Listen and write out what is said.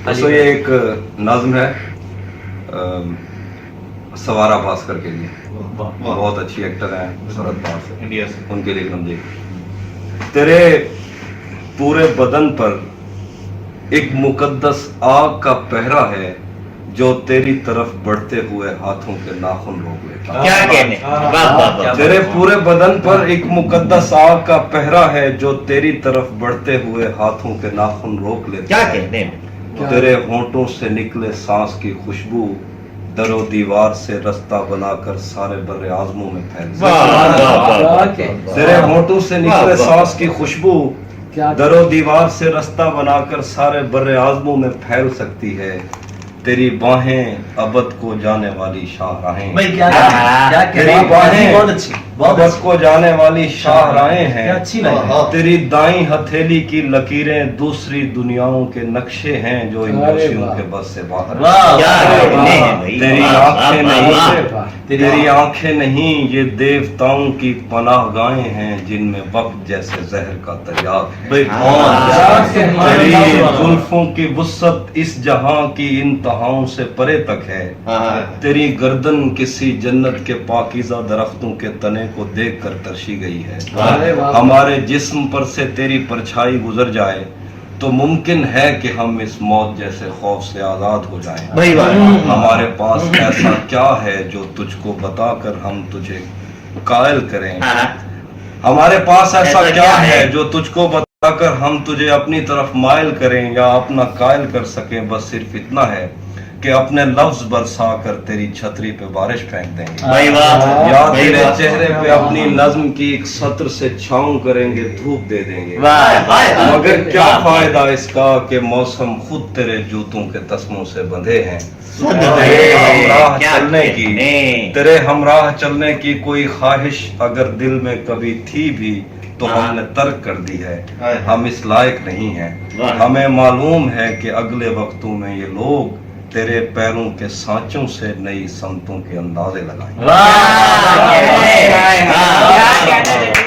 दोस्तों ये एक नज्म है सवारा भास्कर के लिए, बहुत अच्छी एक्टर हैं शरद पाल से, इंडिया से। उनके लिए नज्म जी। तेरे पूरे बदन पर एक मुकद्दस आग का पहरा है जो तेरी तरफ बढ़ते हुए हाथों के नाखून रोक लेता है। क्या कहने, वाह वाह वाह। तेरे पूरे बदन पर एक मुकद्दस आग का पहरा है जो तेरी तरफ बढ़ते हुए हाथों के नाखून रोक लेता क्या है। कहने, तेरे होंठों से निकले सांस की खुशबू दरो दीवार से रास्ता बनाकर सारे बर्रे आजमों में फैल वाह वाह वाह वाह। तेरे होंठों से निकले वाह, वाह। सांस की खुशबू दरो दीवार से रास्ता बनाकर सारे बर्रे आजमों में फैल सकती है। तेरी बाहें अबद को जाने वाली शाहराहें, भाई क्या तेरी बाहें बहुत अच्छी, अबद को जाने वाली शाहराहें हैं। क्या अच्छी लगी। तेरी दाईं हथेली की लकीरें दूसरी दुनियाओं के नक्शे हैं जो इन नक्शों के बस से बाहर हैं। वाह, क्या कहने हैं भाई, तेरी वाह, आंखें वाह, नहीं, वाह। तेरी आंखें नहीं ये देवताओं की पनाहगाहें हैं जिनमें वक्त जैसे जहर का दरियाव है। तेरी जुल्फों की वुसअत इस जहां की इंतहाओं से परे तक है। तेरी गर्दन किसी जन्नत के पाकीज़ा दरख्तों के तने को देखकर तरशी गई है। हमारे जिस्म पर से तेरी परछाई गुजर जाए तो मुमकिन है कि हम इस मौत जैसे खौफ से आजाद हो जाएं। भाई वाह। हमारे पास ऐसा क्या है जो तुझको बताकर हम तुझे कायल करें। हमारे पास ऐसा क्या है जो तुझको बताकर हम तुझे अपनी तरफ मायल करें या अपना कायल कर सकें। बस सिर्फ इतना है कि अपने लफ्ज बरसा कर तेरी छतरी पे बारिश फेंक देंगे भाई वाह। या भाई तेरे वाह। चेहरे पे अपनी नज्म की एक सत्र से छाऊं करेंगे, धूप दे देंगे। वाह। मगर क्या फायदा इसका कि मौसम खुद तेरे जूतों के तस्मों से बंधे हैं। तेरे हमराह क्या चलने की, कहने। तेरे हमराह चलने की कोई ख्वाहिश अगर दिल में कभी थी भी तो हमने तर्क कर दी है। हम इस लायक नहीं हैं। वाह। हमें मालूम है कि अगले वक्तों में ये लोग तेरे पैरों के सांचों से नई समतों के अंदाजे लगाएंगे। वाह, क्या कहने, वाह, क्या कहने।